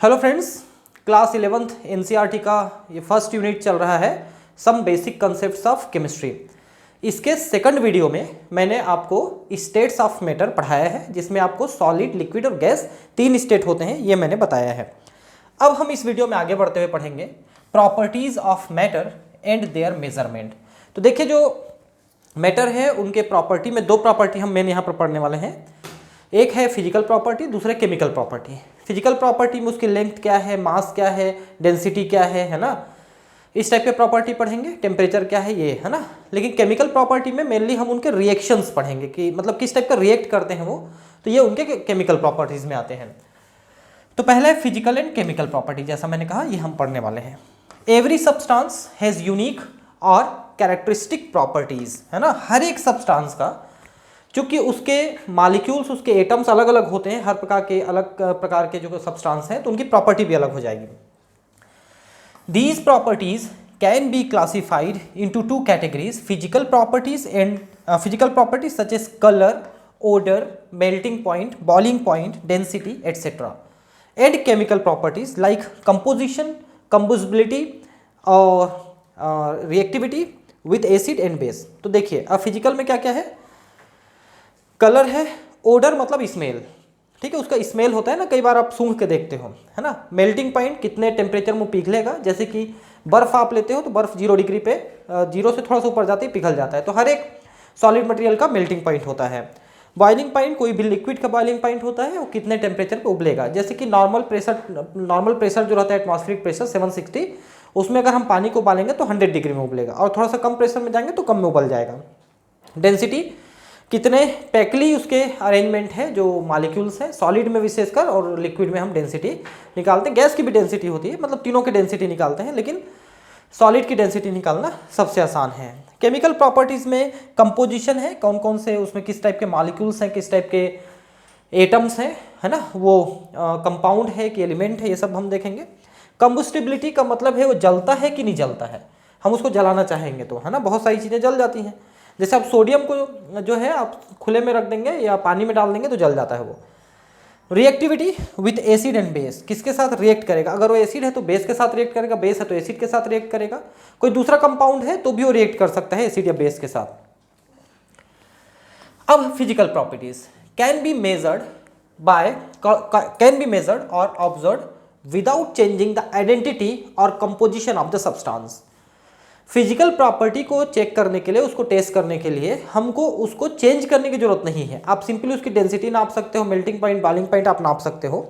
Hello friends, class 11th NCERT का ये first unit चल रहा है some basic concepts of chemistry. इसके सेकंड वीडियो में मैंने आपको स्टेट्स ऑफ मैटर पढ़ाया है, जिसमें आपको सॉलिड, लिक्विड और गैस तीन स्टेट होते हैं, ये मैंने बताया है। अब हम इस वीडियो में आगे बढ़ते हुए पढ़ेंगे properties of matter and there measurement. तो देखिए, जो मैटर है उनके प्रॉपर्टी में दो प्रॉपर्टी हम मैंने यहाँ पर पढ़ने वाले हैं। एक है फिजिकल प्रॉपर्टी, दूसरा केमिकल प्रॉपर्टी। फिजिकल प्रॉपर्टी में उसकी लेंथ क्या है, मास क्या है, डेंसिटी क्या है ना, इस टाइप के प्रॉपर्टी पढ़ेंगे। टेम्परेचर क्या है, ये है ना। लेकिन केमिकल प्रॉपर्टी में मेनली हम उनके रिएक्शंस पढ़ेंगे कि मतलब किस टाइप का रिएक्ट करते हैं वो, तो ये उनके केमिकल प्रॉपर्टीज में आते हैं। तो पहला है फिजिकल एंड केमिकल प्रॉपर्टी। जैसा मैंने कहा, ये हम पढ़ने वाले हैं। एवरी सब्सटेंस हैज यूनिक और कैरेक्टरिस्टिक प्रॉपर्टीज, है ना। हर एक सब्सटेंस का, क्योंकि उसके मॉलिक्यूल्स, उसके एटम्स अलग अलग होते हैं, हर प्रकार के अलग प्रकार के जो सब्सटेंस हैं, तो उनकी प्रॉपर्टी भी अलग हो जाएगी। These properties can be classified into two categories, physical properties and physical properties such as colour, odour, melting point, boiling point, density etcetera, and chemical properties like composition, combustibility और reactivity with acid and base. तो देखिए, अब physical में क्या क्या है। Colour है, order मतलब स्मेल, ठीक है, उसका स्मेल होता है ना, कई बार आप सूंघ के देखते हो, है ना। मेल्टिंग पॉइंट, कितने टेम्परेचर में पिघलेगा, जैसे कि बर्फ आप लेते हो तो बर्फ 0 डिग्री पे, 0 से थोड़ा सा ऊपर जाते ही पिघल जाता है, तो हर एक सॉलिड मटेरियल का मेल्टिंग पॉइंट होता है। बॉइलिंग पॉइंट, कोई भी लिक्विड का बॉइलिंग पॉइंट होता है, वो कितने टेम्परेचर पे उबलेगा। जैसे कि नॉर्मल प्रेशर जो रहता है, एटमॉस्फेरिक प्रेशर 760, उसमें अगर हम पानी को उबालेंगे तो 100 डिग्री में उबलेगा, और थोड़ा सा कम प्रेशर में जाएंगे तो कम में उबल जाएगा। डेंसिटी, कितने पैकली उसके अरेंजमेंट है, जो मॉलिक्यूल्स हैं, सॉलिड में विशेषकर, और लिक्विड में हम डेंसिटी निकालते हैं। गैस की भी डेंसिटी होती है, मतलब तीनों की डेंसिटी निकालते हैं, लेकिन सॉलिड की डेंसिटी निकालना सबसे आसान है। केमिकल प्रॉपर्टीज़ में कंपोजिशन है, कौन कौन से उसमें किस टाइप के मॉलिक्यूल्स हैं, किस टाइप के एटम्स हैं, है ना, वो कंपाउंड है कि एलिमेंट है, ये सब हम देखेंगे। कंबुस्टिबिलिटी का मतलब है वो जलता है कि नहीं जलता है, हम उसको जलाना चाहेंगे तो, है ना, बहुत सारी चीज़ें जल जाती हैं। जैसे आप सोडियम को जो है आप खुले में रख देंगे या पानी में डाल देंगे तो जल जाता है वो। Reactivity with acid and base, किसके साथ रिएक्ट करेगा, अगर वो एसिड है तो बेस के साथ रिएक्ट करेगा, बेस है तो एसिड के साथ रिएक्ट करेगा, कोई दूसरा कंपाउंड है तो भी वो रिएक्ट कर सकता है एसिड या बेस के साथ। अब physical properties can be measured और observed without changing the identity और composition of the substance. Physical property को चेक करने के लिए, उसको टेस्ट करने के लिए हमको उसको चेंज करने की जरूरत नहीं है। आप सिंपली उसकी डेंसिटी नाप सकते हो, मेल्टिंग पॉइंट, बॉइलिंग पॉइंट आप नाप सकते हो,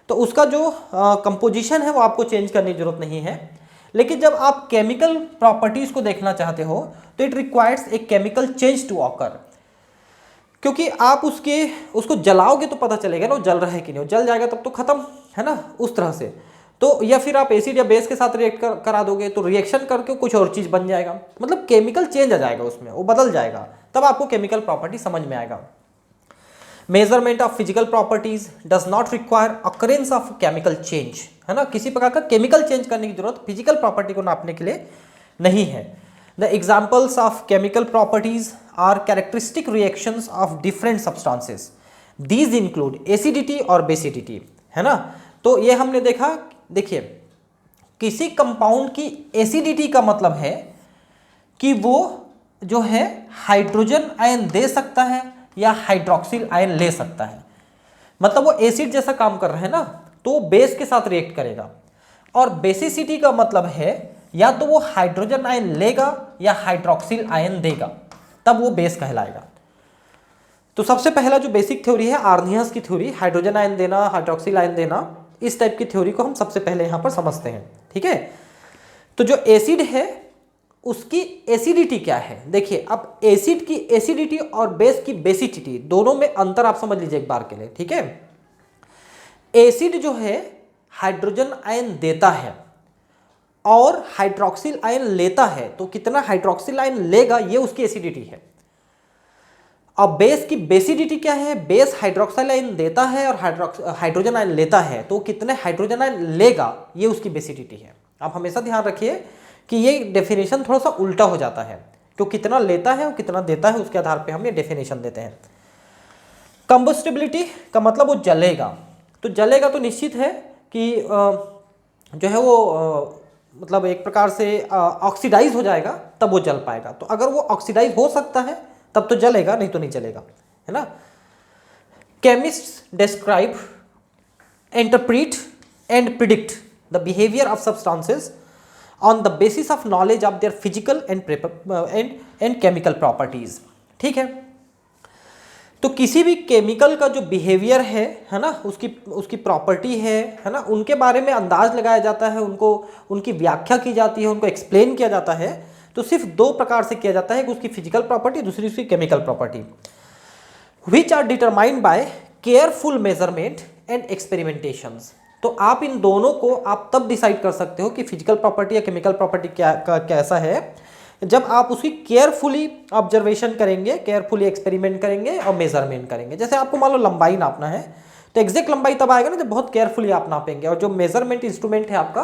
तो उसका जो कंपोजिशन है वो आपको चेंज करने की जरूरत नहीं है। लेकिन जब आप केमिकल प्रॉपर्टीज को देखना चाहते हो तो it requires a chemical change to occur, क्योंकि आप उसको जलाओगे तो पता चलेगा ना वो जल रहा है कि नहीं, वो जल जाएगा तब तो खत्म, है ना, उस तरह से। तो या फिर आप एसिड या बेस के साथ रिएक्ट करा दोगे तो रिएक्शन करके कुछ और चीज बन जाएगा, मतलब केमिकल चेंज आ जाएगा उसमें, वो बदल जाएगा, तब आपको केमिकल प्रॉपर्टी समझ में आएगा। Measurement of physical properties does not require occurrence of chemical change, है ना, किसी प्रकार का केमिकल चेंज करने की जरूरत फिजिकल प्रॉपर्टी को नापने के लिए नहीं है। The examples of chemical properties are characteristic reactions of different substances, these include acidity और बेसिडिटी, है ना। तो ये हमने देखा, देखिए, किसी कंपाउंड की एसिडिटी का मतलब है कि वो जो है हाइड्रोजन आयन दे सकता है या हाइड्रोक्सिल आयन ले सकता है, मतलब वो एसिड जैसा काम कर रहा है ना, तो बेस के साथ रिएक्ट करेगा। और बेसिसिटी का मतलब है या तो वो हाइड्रोजन आयन लेगा या हाइड्रोक्सिल आयन देगा, तब वो बेस कहलाएगा। तो सबसे पहला जो बेसिक थ्योरी है आर्नियस की थ्योरी, हाइड्रोजन आयन देना, हाइड्रोक्सिल आयन देना, इस टाइप की थ्योरी को हम सबसे पहले यहां पर समझते हैं, ठीक है। तो जो एसिड है उसकी एसिडिटी क्या है, देखिए, अब एसिड की एसिडिटी और बेस की बेसिडिटी दोनों में अंतर आप समझ लीजिए एक बार के लिए, ठीक है। एसिड जो है हाइड्रोजन आयन देता है और हाइड्रोक्सिल आयन लेता है, तो कितना हाइड्रोक्सिल आयन लेगा ये उसकी एसिडिटी है। अब बेस की बेसिडिटी क्या है, बेस हाइड्रोक्साइल आयन देता है और हाइड्रोजन आयन लेता है, तो कितने हाइड्रोजन आयन लेगा ये उसकी बेसिडिटी है। आप हमेशा ध्यान रखिए कि ये डेफिनेशन थोड़ा सा उल्टा हो जाता है, तो कितना लेता है और कितना देता है उसके आधार पे हम ये डेफिनेशन देते हैं। कंबस्टिबिलिटी का मतलब वो जलेगा, तो जलेगा तो निश्चित है कि जो है वो मतलब एक प्रकार से ऑक्सीडाइज हो जाएगा तब वो जल पाएगा। तो अगर वो ऑक्सीडाइज हो सकता है तब तो जलेगा, नहीं तो नहीं जलेगा, है ना। Chemists describe, interpret and predict the behaviour of substances on the basis of knowledge of their physical and chemical properties. ठीक है, तो किसी भी केमिकल का जो बिहेवियर है ना, उसकी प्रॉपर्टी है ना, उनके बारे में अंदाज लगाया जाता है, उनको उनकी व्याख्या की जाती है, उनको एक्सप्लेन किया जाता है। तो सिर्फ दो प्रकार से किया जाता है, एक उसकी फिजिकल प्रॉपर्टी, दूसरी उसकी chemical property, which are determined by careful measurement and experimentations. तो आप इन दोनों को आप तब डिसाइड कर सकते हो कि फिजिकल प्रॉपर्टी या केमिकल प्रॉपर्टी कैसा है, जब आप उसकी केयरफुली ऑब्जर्वेशन करेंगे, केयरफुली एक्सपेरिमेंट करेंगे और मेजरमेंट करेंगे। जैसे आपको मान लो लंबाई नापना है तो एग्जैक्ट लंबाई तब आएगा ना जब बहुत केयरफुली आप नापेंगे, और जो मेजरमेंट इंस्ट्रूमेंट है आपका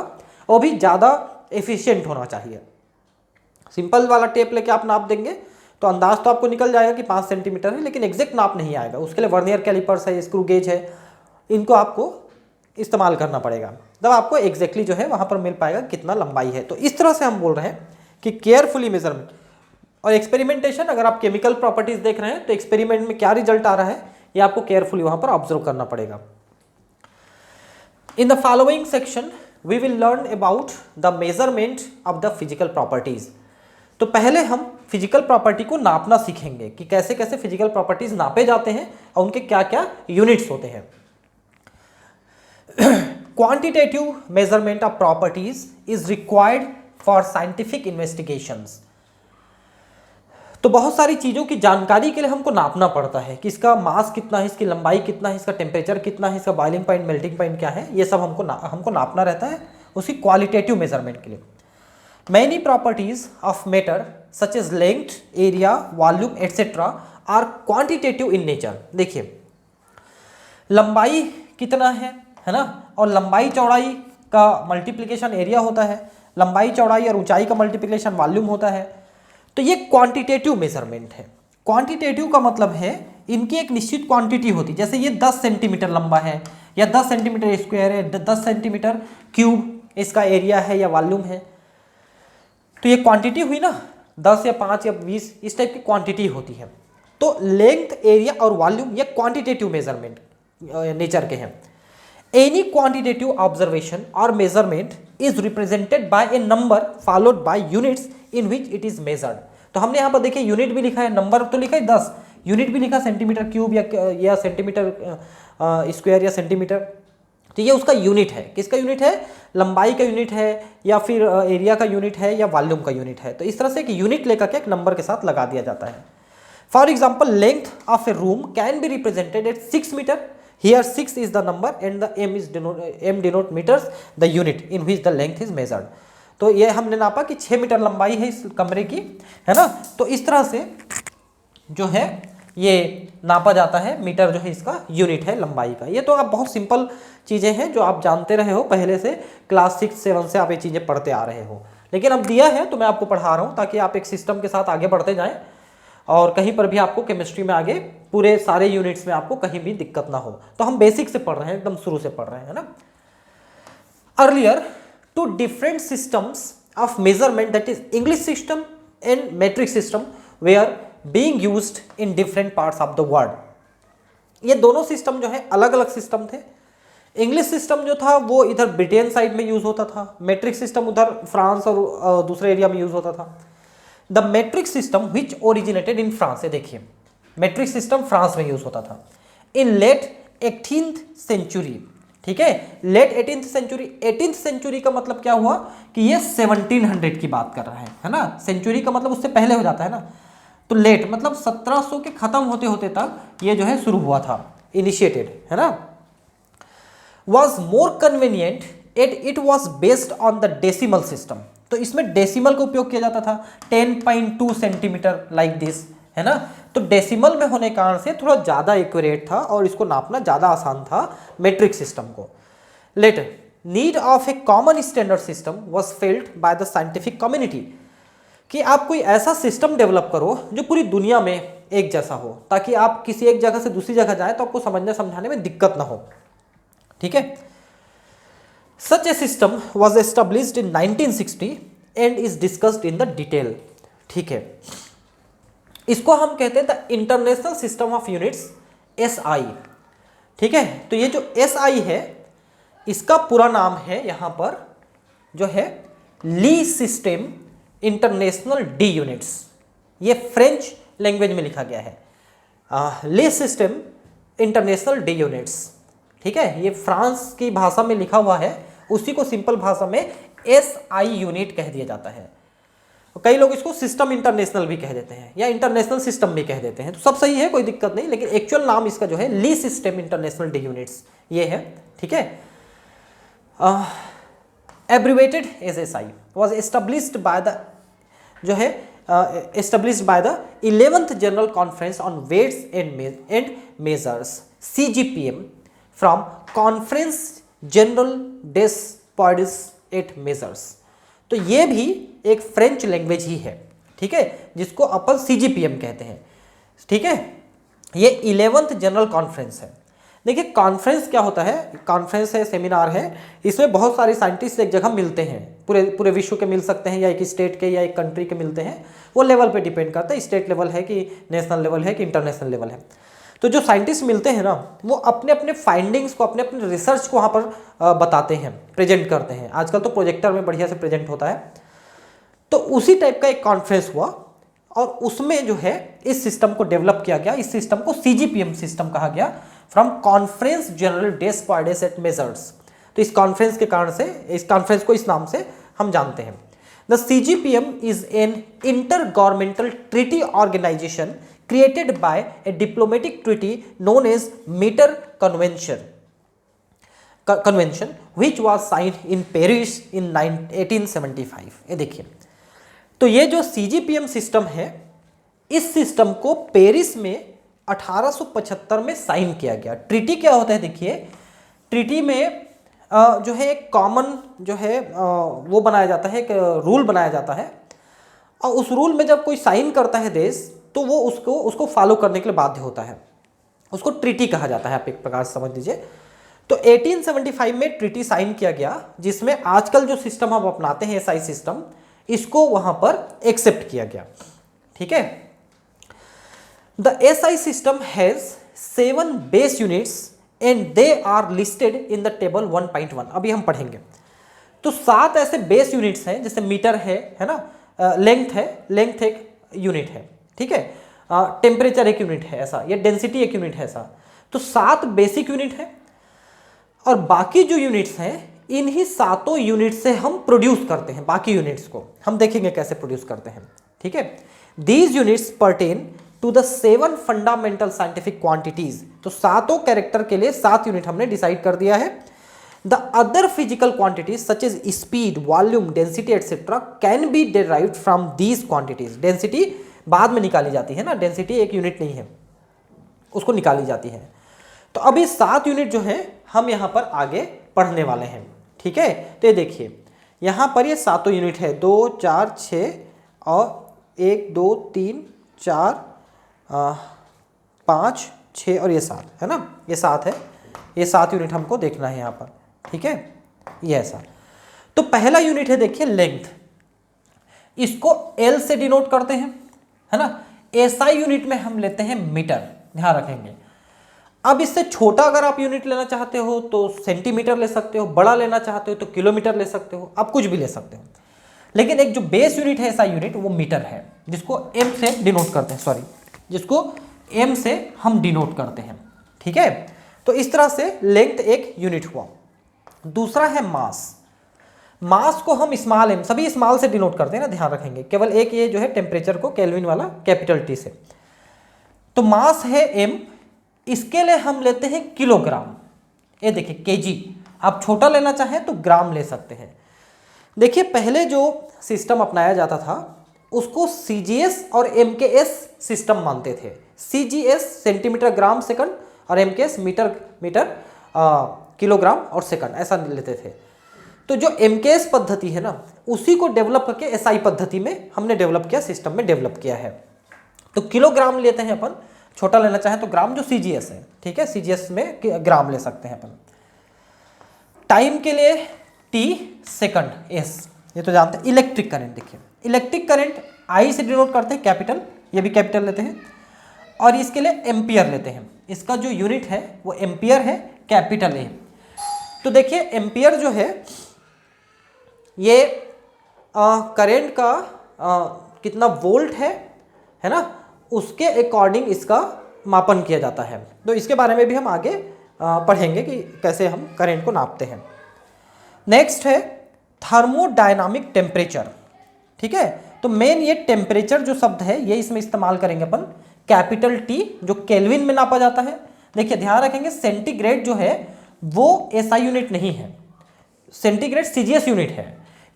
वो भी ज़्यादा एफिशिएंट होना चाहिए। सिंपल वाला टेप लेके आप नाप देंगे तो अंदाज तो आपको निकल जाएगा कि 5 सेंटीमीटर है, लेकिन एग्जैक्ट नाप नहीं आएगा। उसके लिए वर्नियर कैलिपर्स है, स्क्रू गेज है, इनको आपको इस्तेमाल करना पड़ेगा, तब आपको एग्जैक्टली जो है वहाँ पर मिल पाएगा कितना लंबाई है। तो इस तरह से हम बोल रहे हैं कि केयरफुली मेजरमेंट और एक्सपेरिमेंटेशन। अगर आप केमिकल प्रॉपर्टीज देख रहे हैं तो एक्सपेरिमेंट में क्या रिजल्ट आ रहा है ये आपको केयरफुली वहां पर ऑब्जर्व करना पड़ेगा। In the following section we will learn about the measurement of the physical properties. तो पहले हम फिजिकल प्रॉपर्टी को नापना सीखेंगे कि कैसे कैसे फिजिकल प्रॉपर्टीज नापे जाते हैं और उनके क्या क्या यूनिट्स होते हैं। Quantitative measurement of properties is required for scientific investigations. तो बहुत सारी चीज़ों की जानकारी के लिए हमको नापना पड़ता है कि इसका मास कितना है, इसकी लंबाई कितना है, इसका टेम्परेचर कितना है, इसका बॉइलिंग पॉइंट, मेल्टिंग पॉइंट क्या है, ये सब हमको नापना रहता है उसकी क्वालिटेटिव मेजरमेंट के लिए। Many properties of matter such as length, area, volume etcetera are quantitative in nature. देखिए लंबाई कितना है ना, और लंबाई चौड़ाई का मल्टीप्लिकेशन एरिया होता है, लंबाई चौड़ाई और ऊंचाई का मल्टीप्लिकेशन वॉल्यूम होता है। तो ये क्वांटिटेटिव मेजरमेंट है। क्वांटिटेटिव का मतलब है इनकी एक निश्चित क्वांटिटी होती है। जैसे ये 10 सेंटीमीटर लंबा है या 10 सेंटीमीटर स्क्वायर है, 10 सेंटीमीटर क्यूब इसका एरिया है या वॉल्यूम है, तो ये क्वांटिटी हुई ना, 10 या 5 या 20 इस टाइप की क्वांटिटी होती है। तो लेंथ, एरिया और वॉल्यूम ये क्वांटिटेटिव मेजरमेंट नेचर के हैं। एनी क्वांटिटेटिव ऑब्जर्वेशन और measurement is represented by A number followed by units in which it is measured. तो हमने यहाँ पर देखिए यूनिट भी लिखा है, नंबर तो लिखा है 10, यूनिट भी लिखा सेंटीमीटर क्यूब या सेंटीमीटर स्क्वायर या सेंटीमीटर। तो ये उसका यूनिट है। किसका यूनिट है? लंबाई का यूनिट है या फिर एरिया का यूनिट है या वॉल्यूम का यूनिट है। तो इस तरह से एक यूनिट लेकर के एक नंबर के साथ लगा दिया जाता है। For example length of a room can be represented at 6 metre. Here 6 is the number and the m denote meters, the unit in which the length is measured। तो ये हमने नापा कि 6 मीटर लंबाई है इस कमरे की, है ना। तो इस तरह से जो है ये नापा जाता है, मीटर जो है इसका यूनिट है लंबाई का। ये तो आप बहुत सिंपल चीज़ें हैं जो आप जानते रहे हो पहले से, क्लास 6-7 से आप ये चीज़ें पढ़ते आ रहे हो, लेकिन अब दिया है तो मैं आपको पढ़ा रहा हूँ ताकि आप एक सिस्टम के साथ आगे बढ़ते जाएँ और कहीं पर भी आपको केमिस्ट्री में आगे पूरे सारे यूनिट्स में आपको कहीं भी दिक्कत ना हो। तो हम बेसिक से पढ़ रहे हैं, एकदम शुरू से पढ़ रहे हैं ना। Earlier two different systems of measurement that is English system and metric system were being used in different parts of the world. ये दोनों सिस्टम जो है अलग अलग सिस्टम थे। इंग्लिश सिस्टम जो था वो इधर ब्रिटेन साइड में यूज होता था, मेट्रिक सिस्टम उधर फ्रांस और दूसरे एरिया में यूज होता था। The metric system which originated in France, देखिए मेट्रिक सिस्टम फ्रांस में यूज होता था इन लेट 18th सेंचुरी। ठीक है, late 18th century. 18th century का मतलब क्या हुआ कि ये 1700 की बात कर रहा है ना। सेंचुरी का मतलब उससे पहले हो जाता है ना, तो लेट मतलब 1700 के खत्म होते होते तक ये जो है शुरू हुआ था, इनिशिएटेड, है ना। Was more convenient at it was based on the decimal system. तो इसमें डेसिमल का उपयोग किया जाता था, 10.2 सेंटीमीटर लाइक दिस, है ना। तो डेसिमल में होने के कारण से थोड़ा ज़्यादा एक्यूरेट था और इसको नापना ज़्यादा आसान था मेट्रिक सिस्टम को। Later need of a common standard system was felt by the scientific community, कि आप कोई ऐसा सिस्टम डेवलप करो जो पूरी दुनिया में एक जैसा हो, ताकि आप किसी एक जगह से दूसरी जगह जाए तो आपको समझने समझाने में दिक्कत ना हो। ठीक है, Such a system was established in 1960 and is discussed in the detail. ठीक है, इसको हम कहते हैं the international system of units, SI। ठीक है, तो ये जो SI है इसका पूरा नाम है यहाँ पर जो है le system international de units. ये फ्रेंच लैंग्वेज में लिखा गया है, le system international de units. ठीक है, ये फ्रांस की भाषा में लिखा हुआ है, उसी को सिंपल भाषा में SI यूनिट कह दिया जाता है। कई लोग इसको सिस्टम इंटरनेशनल भी कह देते हैं या इंटरनेशनल सिस्टम भी कह देते हैं, तो सब सही है, कोई दिक्कत नहीं, लेकिन एक्चुअल नाम इसका जो है le system international de units ये है। ठीक है, abbreviated as SI was established by the जो है established by the 11th General Conference on Weights and Measures CGPM from Conference General des Poids et Measures। तो ये भी एक फ्रेंच लैंग्वेज ही है। ठीक है, जिसको अपन CGPM कहते हैं। ठीक है, ये 11th जनरल कॉन्फ्रेंस है। देखिए कॉन्फ्रेंस क्या होता है, कॉन्फ्रेंस है, सेमिनार है, इसमें बहुत सारे साइंटिस्ट एक जगह मिलते हैं, पूरे विश्व के मिल सकते हैं या एक स्टेट के या एक कंट्री के मिलते हैं, वो लेवल पे डिपेंड करता है, स्टेट लेवल है कि नेशनल लेवल है कि इंटरनेशनल लेवल है। तो जो साइंटिस्ट मिलते हैं ना, वो अपने अपने फाइंडिंग्स को, अपने अपने रिसर्च को वहाँ पर बताते हैं, प्रेजेंट करते हैं। आजकल तो प्रोजेक्टर में बढ़िया से प्रेजेंट होता है। तो उसी टाइप का एक कॉन्फ्रेंस हुआ और उसमें जो है इस सिस्टम को डेवलप किया गया। इस सिस्टम को CGPM सिस्टम कहा गया, फ्रॉम कॉन्फ्रेंस जनरल डेस पॉइड्स एट मेजर्स। तो इस कॉन्फ्रेंस के कारण से इस कॉन्फ्रेंस को इस नाम से हम जानते हैं। The CGPM is an intergovernmental treaty organisation created by a diplomatic treaty known as metre convention which was signed in Paris in 1875। ये देखिए, तो ये जो CGPM सिस्टम है, इस सिस्टम को पेरिस में 1875 में साइन किया गया। ट्रीटी क्या होता है, देखिए ट्रीटी में जो है एक कॉमन जो है वो बनाया जाता है, एक रूल बनाया जाता है, और उस रूल में जब कोई साइन करता है देश, तो वो उसको फॉलो करने के लिए बाध्य होता है, उसको ट्रीटी कहा जाता है, आप एक प्रकार से समझ लीजिए। तो 1875 में ट्रीटी साइन किया गया, जिसमें आजकल जो सिस्टम हम अपनाते हैं SI सिस्टम, इसको वहां पर एक्सेप्ट किया गया। ठीक है, the SI system has 7 base units and they are listed in the table 1.1। अभी हम पढ़ेंगे। तो 7 ऐसे बेस यूनिट्स हैं, जैसे मीटर है ना, लेंथ है, लेंथ एक यूनिट है। ठीक है, टेम्परेचर एक यूनिट है ऐसा, या डेंसिटी एक यूनिट है ऐसा। तो 7 बेसिक यूनिट है, और बाकी जो यूनिट्स हैं, इन्हीं 7 यूनिट से हम प्रोड्यूस करते हैं। बाकी यूनिट्स को हम देखेंगे कैसे प्रोड्यूस करते हैं। ठीक है, these units pertain to the 7 fundamental scientific quantities. तो 7 कैरेक्टर के लिए 7 यूनिट हमने डिसाइड कर दिया है। The other physical quantities such as speed, volume, density etcetera can be derived from these quantities. Density बाद में निकाली जाती है ना, डेंसिटी एक यूनिट नहीं है, उसको निकाली जाती है। तो अभी 7 यूनिट जो है हम यहाँ पर आगे पढ़ने वाले हैं। ठीक है, तो ये देखिए यहाँ पर ये 7 यूनिट है, 2, 4, 6 और 1, 2, 3, 4, 5, 6 और ये 7 है ना, ये 7 है। ये 7 यूनिट हमको देखना है यहाँ पर। ठीक है, ये ऐसा। तो पहला यूनिट है, देखिए लेंथ, इसको L से डिनोट करते हैं, है ना। SI यूनिट में हम लेते हैं मीटर, ध्यान रखेंगे। अब इससे छोटा अगर आप यूनिट लेना चाहते हो तो सेंटीमीटर ले सकते हो, बड़ा लेना चाहते हो तो किलोमीटर ले सकते हो, आप कुछ भी ले सकते हो। लेकिन एक जो बेस यूनिट है SI यूनिट, वो मीटर है, जिसको M से डिनोट करते हैं, जिसको M से हम डिनोट करते हैं। ठीक है, तो इस तरह से लेंथ एक यूनिट हुआ। दूसरा है मास। मास को हम स्मॉल m, सभी स्मॉल से डिनोट करते हैं ना, ध्यान रखेंगे। केवल एक ये जो है टेम्परेचर को केल्विन वाला कैपिटल T से। तो मास है m, इसके लिए हम लेते हैं किलोग्राम। ये देखिए केजी, आप छोटा लेना चाहें तो ग्राम ले सकते हैं। देखिए पहले जो सिस्टम अपनाया जाता था उसको CGS और MKS सिस्टम मानते थे। CGS सेंटीमीटर ग्राम सेकंड और MKS मीटर किलोग्राम और सेकंड, ऐसा लेते थे। तो जो MKS पद्धति है ना, उसी को डेवलप करके SI पद्धति में हमने डेवलप किया, सिस्टम में डेवलप किया है। तो किलोग्राम लेते हैं अपन, छोटा लेना चाहें तो ग्राम, जो CGS है। ठीक है, CGS में ग्राम ले सकते हैं अपन। टाइम के लिए टी सेकंड एस, ये तो जानते हैं। इलेक्ट्रिक करंट, देखिए इलेक्ट्रिक करंट आई से डिनोट करते हैं, कैपिटल, ये भी कैपिटल लेते हैं, और इसके लिए एम्पियर लेते हैं। इसका जो यूनिट है वो एम्पियर है, कैपिटल ए। तो देखिए एम्पियर जो है ये करंट का कितना वोल्ट है ना, उसके अकॉर्डिंग इसका मापन किया जाता है। तो इसके बारे में भी हम आगे पढ़ेंगे कि कैसे हम करंट को नापते हैं। नेक्स्ट है थर्मोडायनामिक टेम्परेचर, ठीक है। तो मेन ये टेम्परेचर जो शब्द है ये इसमें इस्तेमाल करेंगे अपन, कैपिटल टी, जो केल्विन में नापा जाता है। देखिए ध्यान रखेंगे सेंटीग्रेड जो है वो एसआई यूनिट नहीं है, सेंटीग्रेड सीजीएस यूनिट है।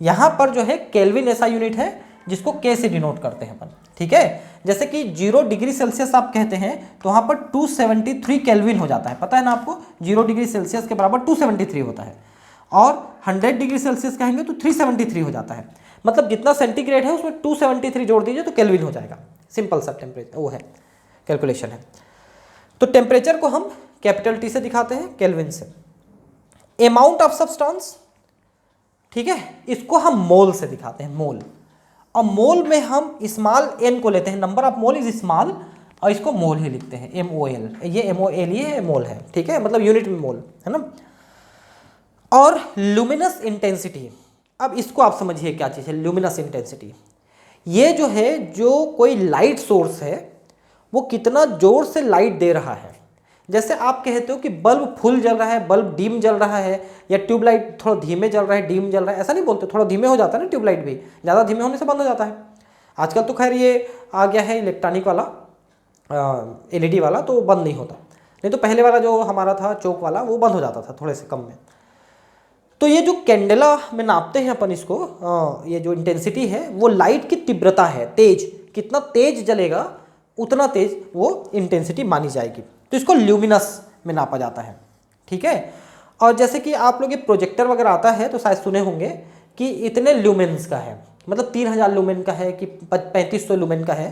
यहाँ पर जो है केल्विन एसआई यूनिट है, जिसको के से डिनोट करते हैं अपन, ठीक है। जैसे कि 0 डिग्री सेल्सियस आप कहते हैं तो वहाँ पर 273 केल्विन हो जाता है, पता है ना आपको, 0 डिग्री सेल्सियस के बराबर 273 होता है, और 100 डिग्री सेल्सियस कहेंगे तो 373 हो जाता है। मतलब जितना सेंटीग्रेड है उसमें 273 जोड़ दीजिए तो केल्विन हो जाएगा। सिंपल सा टेम्परेचर वो है, कैलकुलेशन है। तो टेम्परेचर को हम कैपिटल टी से दिखाते हैं, केल्विन से। अमाउंट ऑफ सब्सटेंस, ठीक है, इसको हम मोल से दिखाते हैं, मोल। और मोल में हम स्मॉल एन को लेते हैं, number of mole is small, और इसको मोल ही लिखते हैं, MOL। ये MOL ये मोल है, ठीक है, मतलब यूनिट में मोल है ना। और लुमिनस इंटेंसिटी, अब इसको आप समझिए क्या चीज़ है लुमिनस इंटेंसिटी। ये जो है, जो कोई लाइट सोर्स है वो कितना जोर से लाइट दे रहा है। जैसे आप कहते हो कि बल्ब फुल जल रहा है, बल्ब डीम जल रहा है, या ट्यूबलाइट थोड़ा धीमे जल रहा है, डीम जल रहा है, ऐसा नहीं बोलते, थोड़ा धीमे हो जाता है ना ट्यूबलाइट भी, ज़्यादा धीमे होने से बंद हो जाता है। आजकल तो खैर ये आ गया है इलेक्ट्रॉनिक वाला, LED वाला, तो बंद नहीं होता। नहीं तो पहले वाला जो हमारा था चौक वाला वो बंद हो जाता था थोड़े से कम में। तो ये जो कैंडेला में नापते हैं अपन इसको, ये जो इंटेंसिटी है वो लाइट की तीव्रता है, तेज, कितना तेज जलेगा उतना तेज वो इंटेंसिटी मानी जाएगी। तो इसको ल्यूमिनस में नापा जाता है, ठीक है। और जैसे कि आप लोग ये प्रोजेक्टर वगैरह आता है तो शायद सुने होंगे कि इतने ल्यूमेंस का है, मतलब 3000 ल्यूमेन का है कि 3500 ल्यूमेन का है,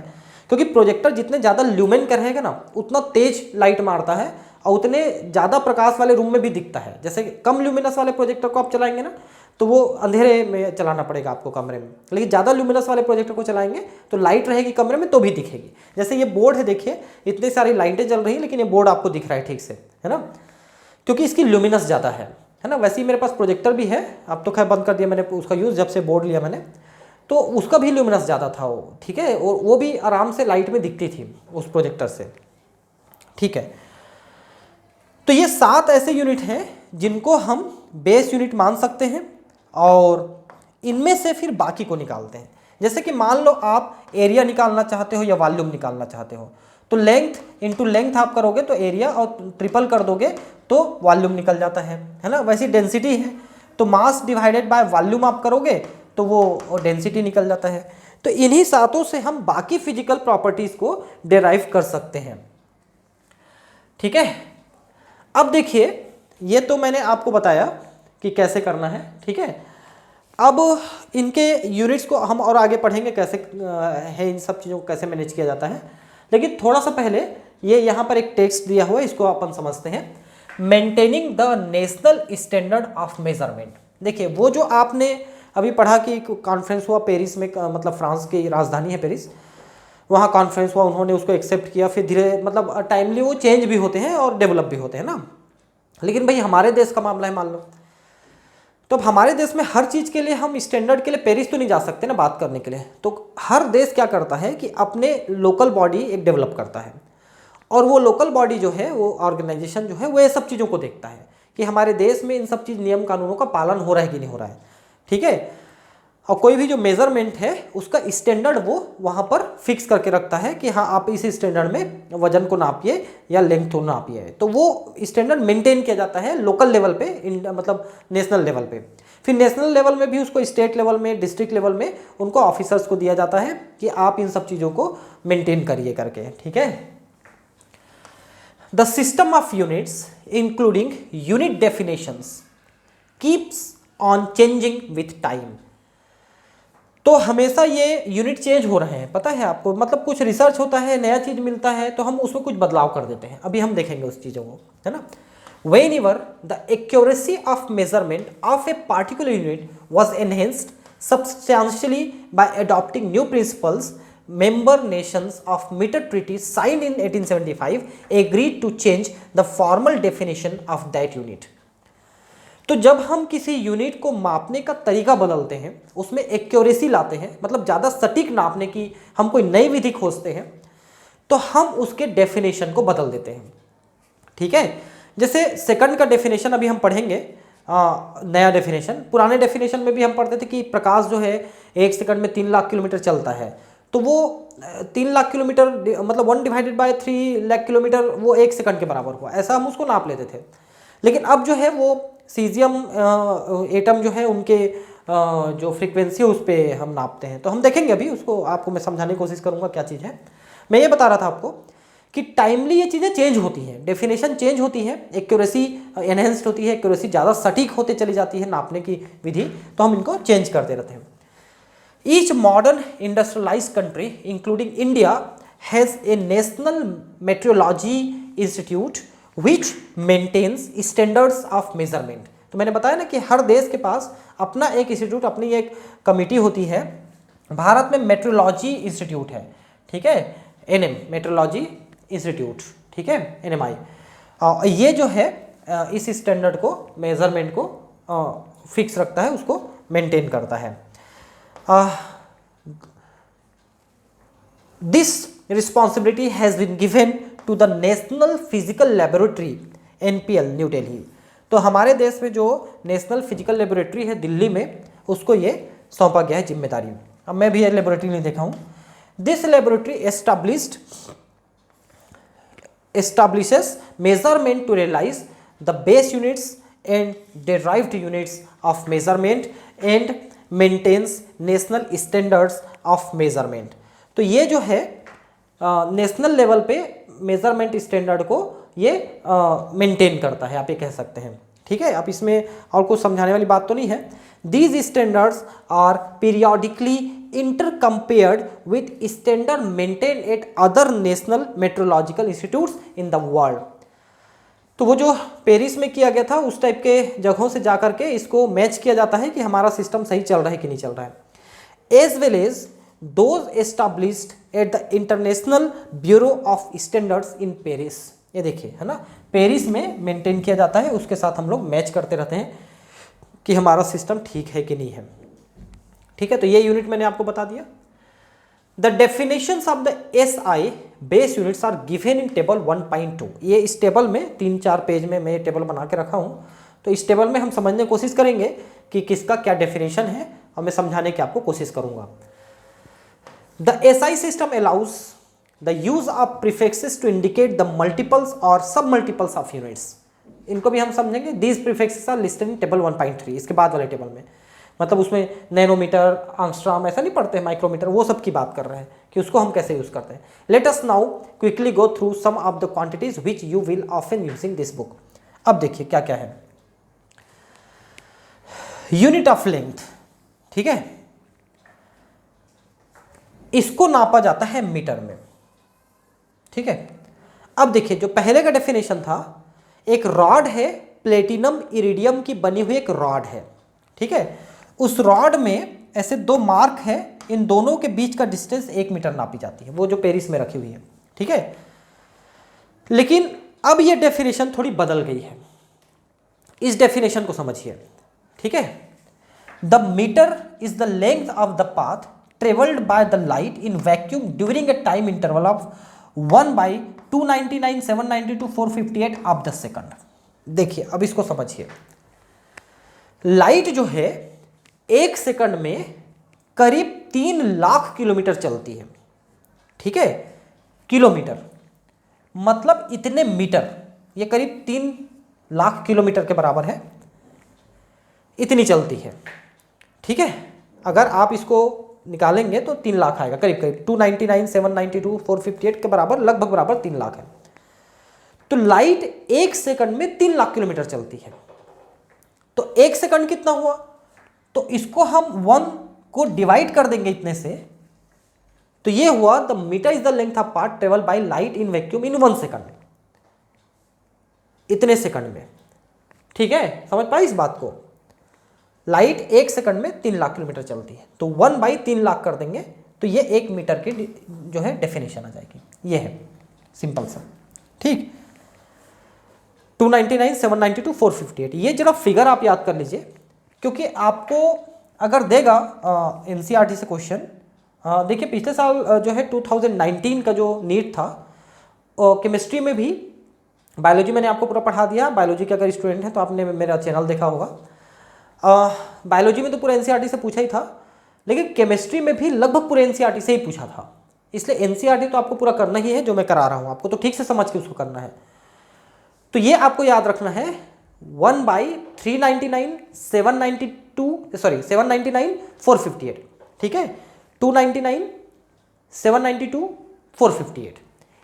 क्योंकि प्रोजेक्टर जितने ज़्यादा ल्यूमेन का रहेगा ना उतना तेज लाइट मारता है और उतने ज़्यादा प्रकाश वाले रूम में भी दिखता है। जैसे कम ल्यूमिनस वाले प्रोजेक्टर को आप चलाएंगे ना तो वो अंधेरे में चलाना पड़ेगा आपको कमरे में, लेकिन ज़्यादा ल्यूमिनस वाले प्रोजेक्टर को चलाएंगे तो लाइट रहेगी कमरे में तो भी दिखेगी। जैसे ये बोर्ड है, देखिए इतनी सारी लाइटें जल रही हैं लेकिन ये बोर्ड आपको दिख रहा है ठीक से, है ना, क्योंकि इसकी ल्यूमिनस ज़्यादा है ना। वैसे ही मेरे पास प्रोजेक्टर भी है, अब तो खैर बंद कर दिया मैंने उसका यूज़, जब से बोर्ड लिया मैंने, तो उसका भी ल्यूमिनस ज़्यादा था वो, ठीक है, और वो भी आराम से लाइट में दिखती थी उस प्रोजेक्टर से, ठीक है। तो ये 7 ऐसे यूनिट हैं जिनको हम बेस यूनिट मान सकते हैं, और इनमें से फिर बाकी को निकालते हैं। जैसे कि मान लो आप एरिया निकालना चाहते हो या वॉल्यूम निकालना चाहते हो, तो लेंथ इंटू लेंथ आप करोगे तो एरिया, और ट्रिपल कर दोगे तो वॉल्यूम निकल जाता है ना। वैसी डेंसिटी है तो मास डिवाइडेड बाय वॉल्यूम आप करोगे तो वो डेंसिटी निकल जाता है। तो इन्हीं 7 से हम बाकी फिजिकल प्रॉपर्टीज़ को डिराइव कर सकते हैं, ठीक है। अब देखिए ये तो मैंने आपको बताया कि कैसे करना है, ठीक है। अब इनके यूनिट्स को हम और आगे पढ़ेंगे कैसे है, इन सब चीज़ों को कैसे मैनेज किया जाता है। लेकिन थोड़ा सा पहले ये यहाँ पर एक टेक्स्ट दिया हुआ है, इसको अपन समझते हैं। Maintaining the national standard of measurement. देखिए वो जो आपने अभी पढ़ा कि कॉन्फ्रेंस हुआ पेरिस में, मतलब फ्रांस की राजधानी है पेरिस, वहाँ कॉन्फ्रेंस हुआ, उन्होंने उसको एक्सेप्ट किया, फिर धीरे मतलब टाइमली वो चेंज भी होते हैं और डेवलप भी होते हैं ना। लेकिन भाई हमारे देश का मामला है मान लो, तो अब हमारे देश में हर चीज़ के लिए हम स्टैंडर्ड के लिए पेरिस तो नहीं जा सकते ना बात करने के लिए। तो हर देश क्या करता है कि अपने लोकल बॉडी एक डेवलप करता है, और वो लोकल बॉडी जो है, वो ऑर्गेनाइजेशन जो है, वो ये सब चीज़ों को देखता है कि हमारे देश में इन सब चीज़ नियम कानूनों का पालन हो रहा है कि नहीं हो रहा है, ठीक है। और कोई भी जो मेजरमेंट है उसका स्टैंडर्ड वो वहाँ पर फिक्स करके रखता है कि हाँ आप इस स्टैंडर्ड में वजन को नापिए या लेंथ को नापिए। तो वो स्टैंडर्ड मेंटेन किया जाता है लोकल लेवल पे, मतलब नेशनल लेवल पे। फिर नेशनल लेवल में भी उसको स्टेट लेवल में, डिस्ट्रिक्ट लेवल में उनको ऑफिसर्स को दिया जाता है कि आप इन सब चीज़ों को मेंटेन करिए करके, ठीक है। The system of units including unit definitions keeps on changing with time. तो हमेशा ये यूनिट चेंज हो रहे हैं, पता है आपको, मतलब कुछ रिसर्च होता है, नया चीज़ मिलता है तो हम उसमें कुछ बदलाव कर देते हैं। अभी हम देखेंगे उस चीज़ों को, है ना। Whenever the accuracy of measurement of a particular unit was enhanced substantially by adopting new principles, member nations of meter treaty signed in 1875 agreed to change the formal definition of that unit. तो जब हम किसी unit को मापने का तरीका बदलते हैं, उसमें एक्यूरेसी लाते हैं, मतलब ज़्यादा सटीक नापने की हम कोई नई विधि खोजते हैं, तो हम उसके डेफिनेशन को बदल देते हैं। ठीक है, जैसे सेकंड का डेफिनेशन अभी हम पढ़ेंगे, नया डेफिनेशन। पुराने डेफिनेशन में भी हम पढ़ते थे कि प्रकाश जो है 1 सेकंड में 3 लाख किलोमीटर चलता है, तो वो 3 लाख किलोमीटर मतलब 1/3 लाख किलोमीटर वो 1 सेकंड के बराबर हुआ, ऐसा हम उसको नाप लेते थे। लेकिन अब जो है वो सीजियम एटम जो है उनके जो फ्रीक्वेंसी है उस पर हम नापते हैं, तो हम देखेंगे अभी उसको, आपको मैं समझाने की कोशिश करूँगा क्या चीज़ है। मैं ये बता रहा था आपको कि टाइमली ये चीज़ें चेंज होती हैं, डेफिनेशन चेंज होती है, एक्यूरेसी एनहेंस्ड होती है, एक्यूरेसी ज़्यादा सटीक होते चली जाती है नापने की विधि, तो हम इनको चेंज करते रहते हैं। Each modern industrialised country including India has a national metrology institute which maintains standards of measurement. तो मैंने बताया ना कि हर देश के पास अपना एक इंस्टीट्यूट, अपनी एक कमिटी होती है। भारत में मेट्रोलॉजी इंस्टीट्यूट है, ठीक है, एनएम मेट्रोलॉजी इंस्टीट्यूट, ठीक है, एनएमआई। ये जो है इस स्टैंडर्ड को, मेजरमेंट को फिक्स रखता है, उसको मेंटेन करता है। This responsibility has been given to the national physical laboratory NPL New Delhi. तो हमारे देश में जो नेशनल फिजिकल लेबोरेटरी है दिल्ली में, उसको ये सौंपा गया है जिम्मेदारी। अब मैं भी ये लेबोरेटरी नहीं देखा हूँ। This laboratory establishes measurement to realize the base units and derived units of measurement and maintains national standards of measurement। तो ये जो है नेशनल लेवल पे मेजरमेंट स्टैंडर्ड को ये मेंटेन करता है, आप ये कह सकते हैं। ठीक है, आप इसमें और कुछ समझाने वाली बात तो नहीं है। These standards are periodically intercompared with standard maintain at other national metrological institutes in the world. तो वो जो पेरिस में किया गया था उस टाइप के जगहों से जाकर के इसको मैच किया जाता है कि हमारा सिस्टम सही चल रहा है कि नहीं चल रहा है। As well as those established at the international bureau of standards in Paris. ये देखिए, है ना, पेरिस में मेंटेन किया जाता है, उसके साथ हम लोग मैच करते रहते हैं कि हमारा सिस्टम ठीक है कि नहीं है। ठीक है, तो ये यूनिट मैंने आपको बता दिया। The definitions of the SI base units are given in table 1.2। ये इस टेबल में 3-4 पेज में मैं टेबल बना के रखा हूँ, तो इस टेबल में हम समझने की कोशिश करेंगे कि किसका क्या डेफिनेशन है, और मैं समझाने की आपको कोशिश करूँगा। The SI system allows the use of prefixes to indicate the multiples और सब मल्टीपल्स ऑफ यूनिट्स। इनको भी हम समझेंगे। These prefixes are listed in table 1.3, इसके बाद वाले टेबल में। मतलब उसमें नैनोमीटर, आंगस्ट्रॉम ऐसा नहीं पढ़ते, माइक्रोमीटर, वो सब की बात कर रहे हैं कि उसको हम कैसे यूज करते हैं। Let us now quickly go through some of the quantities which you will often using this book. अब देखिए क्या क्या है। यूनिट ऑफ लेंथ, ठीक है, इसको नापा जाता है मीटर में। ठीक है, अब देखिए जो पहले का डेफिनेशन था, एक रॉड है, प्लेटिनम इरिडियम की बनी हुई एक रॉड है। ठीक है, उस रॉड में ऐसे 2 मार्क है, इन दोनों के बीच का डिस्टेंस 1 मीटर नापी जाती है, वो जो पेरिस में रखी हुई है। ठीक है, लेकिन अब ये डेफिनेशन थोड़ी बदल गई है। इस डेफिनेशन को समझिए। ठीक है, the metre is the length of the path travelled by the light in vacuum during a time interval of 1/299 792 458 of the second. देखिए अब इसको समझिए। लाइट जो है 1 सेकंड में करीब 3 लाख किलोमीटर चलती है। ठीक है, किलोमीटर मतलब इतने मीटर, ये करीब 3 लाख किलोमीटर के बराबर है, इतनी चलती है। ठीक है, अगर आप इसको निकालेंगे तो 3 लाख आएगा, करीब करीब 299 792 458 के बराबर, लगभग बराबर 3 लाख है। तो लाइट 1 सेकंड में 3 लाख किलोमीटर चलती है। तो 1 सेकंड कितना हुआ, तो इसको हम 1 को डिवाइड कर देंगे इतने से, तो ये हुआ the metre is the length of path travel by light in vacuum in 1 second, इतने सेकंड में। ठीक है, समझ पाए इस बात को। लाइट 1 सेकंड में 3 लाख किलोमीटर चलती है, तो 1/3 लाख कर देंगे तो ये 1 मीटर की जो है डेफिनेशन आ जाएगी। ये है सिंपल सा, ठीक। 299, 792, 458, ये जरा फिगर आप याद कर लीजिए, क्योंकि आपको अगर देगा एनसीईआरटी से क्वेश्चन, देखिए पिछले साल जो है 2019 का जो नीट था, केमिस्ट्री में भी, बायोलॉजी मैंने आपको पूरा पढ़ा दिया। बायोलॉजी के अगर स्टूडेंट हैं तो आपने मेरा चैनल देखा होगा। बायोलॉजी में तो पूरा एनसीईआरटी से पूछा ही था, लेकिन केमिस्ट्री में भी लगभग पूरे एनसीईआरटी से ही पूछा था। इसलिए एनसीईआरटी तो आपको पूरा करना ही है, जो मैं करा रहा हूँ आपको, तो ठीक से समझ के उसको करना है। तो ये आपको याद रखना है 1/399, 799, 458, ठीक है। 299, 792, 458,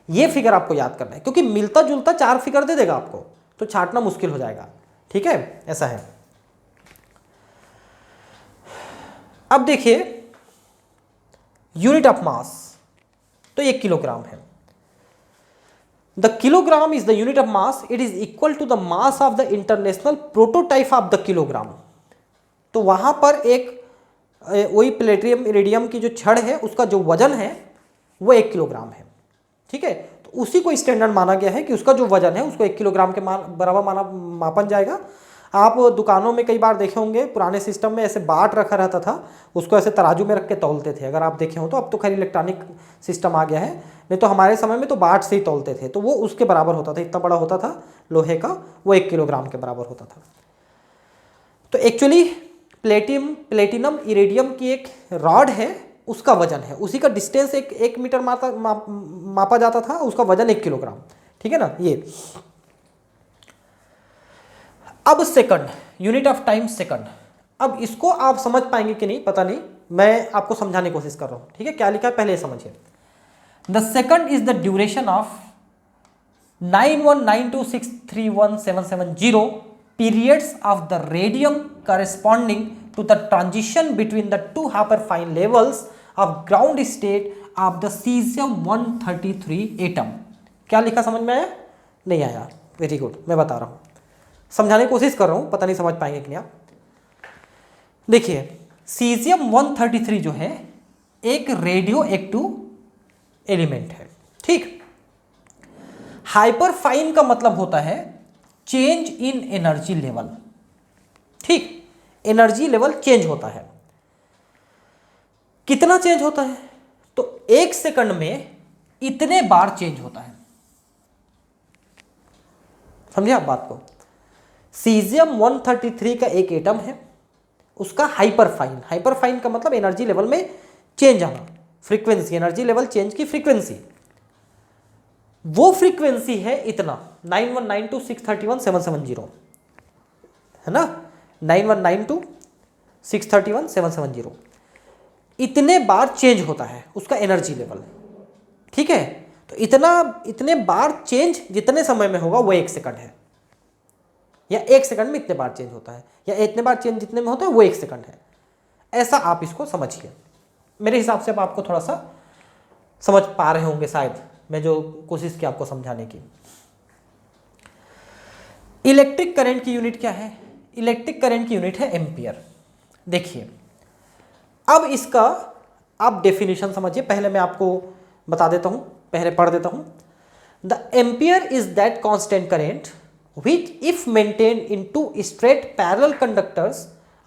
ये फिगर आपको याद करना है, क्योंकि मिलता जुलता 4 फिगर दे देगा आपको तो छांटना मुश्किल हो जाएगा, ठीक है, ऐसा है। अब देखिए यूनिट ऑफ मास, तो 1 किलोग्राम है। The kilogram is the unit of mass, it is equal to the mass of the international prototype of the kilogram. तो वहां पर एक वही प्लेटियम इरिडियम की जो छड़ है उसका जो वजन है वो 1 किलोग्राम है, ठीक है। तो उसी को स्टैंडर्ड माना गया है कि उसका जो वजन है उसको 1 किलोग्राम के बराबर मापन जाएगा। आप दुकानों में कई बार देखे होंगे, पुराने सिस्टम में ऐसे बाट रखा रहता था, उसको ऐसे तराजू में रख के तौलते थे, अगर आप देखे हो तो। अब तो खैर इलेक्ट्रॉनिक सिस्टम आ गया है, नहीं तो हमारे समय में तो बाट से ही तौलते थे, तो वो उसके बराबर होता था, इतना बड़ा होता था लोहे का, वो 1 किलोग्राम के बराबर होता था। तो एक्चुअली प्लेटिनम इरिडियम की एक रॉड है, उसका वजन है, उसी का डिस्टेंस 1 मीटर मापा जाता था, उसका वजन 1 किलोग्राम, ठीक है ना। ये अब second, unit of time second, अब इसको आप समझ पाएंगे कि नहीं पता नहीं, मैं आपको समझाने की कोशिश कर रहा हूं, ठीक है। क्या लिखा है पहले समझिए। The second is the duration of 91926317770 periods of the radium corresponding to the transition between the 2 hyperfine levels of ground state of the cesium-133 atom। क्या लिखा, समझ में आया? नहीं आया? वेरी गुड, मैं बता रहा हूं, समझाने की कोशिश कर रहा हूं, पता नहीं समझ पाएंगे कि नहीं आप। देखिए सीजियम-133 जो है एक रेडियो एक्टिव एलिमेंट है, ठीक। हाइपरफाइन का मतलब होता है चेंज इन एनर्जी लेवल, ठीक। एनर्जी लेवल चेंज होता है, कितना चेंज होता है? तो 1 सेकंड में इतने बार चेंज होता है, समझे आप बात को। सीजियम-133 का एक एटम है, उसका हाइपरफाइन, हाइपरफाइन का मतलब एनर्जी लेवल में चेंज आना, फ्रीक्वेंसी, एनर्जी लेवल चेंज की फ्रीक्वेंसी, वो फ्रीक्वेंसी है इतना 9192631770, है ना, 9192631770, इतने बार चेंज होता है उसका एनर्जी लेवल, ठीक है। तो इतने बार चेंज जितने समय में होगा वो 1 सेकंड है, या 1 सेकंड में इतने बार चेंज होता है, या इतने बार चेंज जितने में होता है वो 1 सेकंड है। ऐसा आप इसको समझिए, मेरे हिसाब से अब आपको थोड़ा सा समझ पा रहे होंगे शायद, मैं जो कोशिश की आपको समझाने की। इलेक्ट्रिक करंट की यूनिट क्या है? इलेक्ट्रिक करंट की यूनिट है एम्पियर। देखिए अब इसका आप डेफिनेशन समझिए, पहले मैं आपको बता देता हूं, पहले पढ़ देता हूं। The ampere is that constant current which if maintained in 2 straight parallel conductors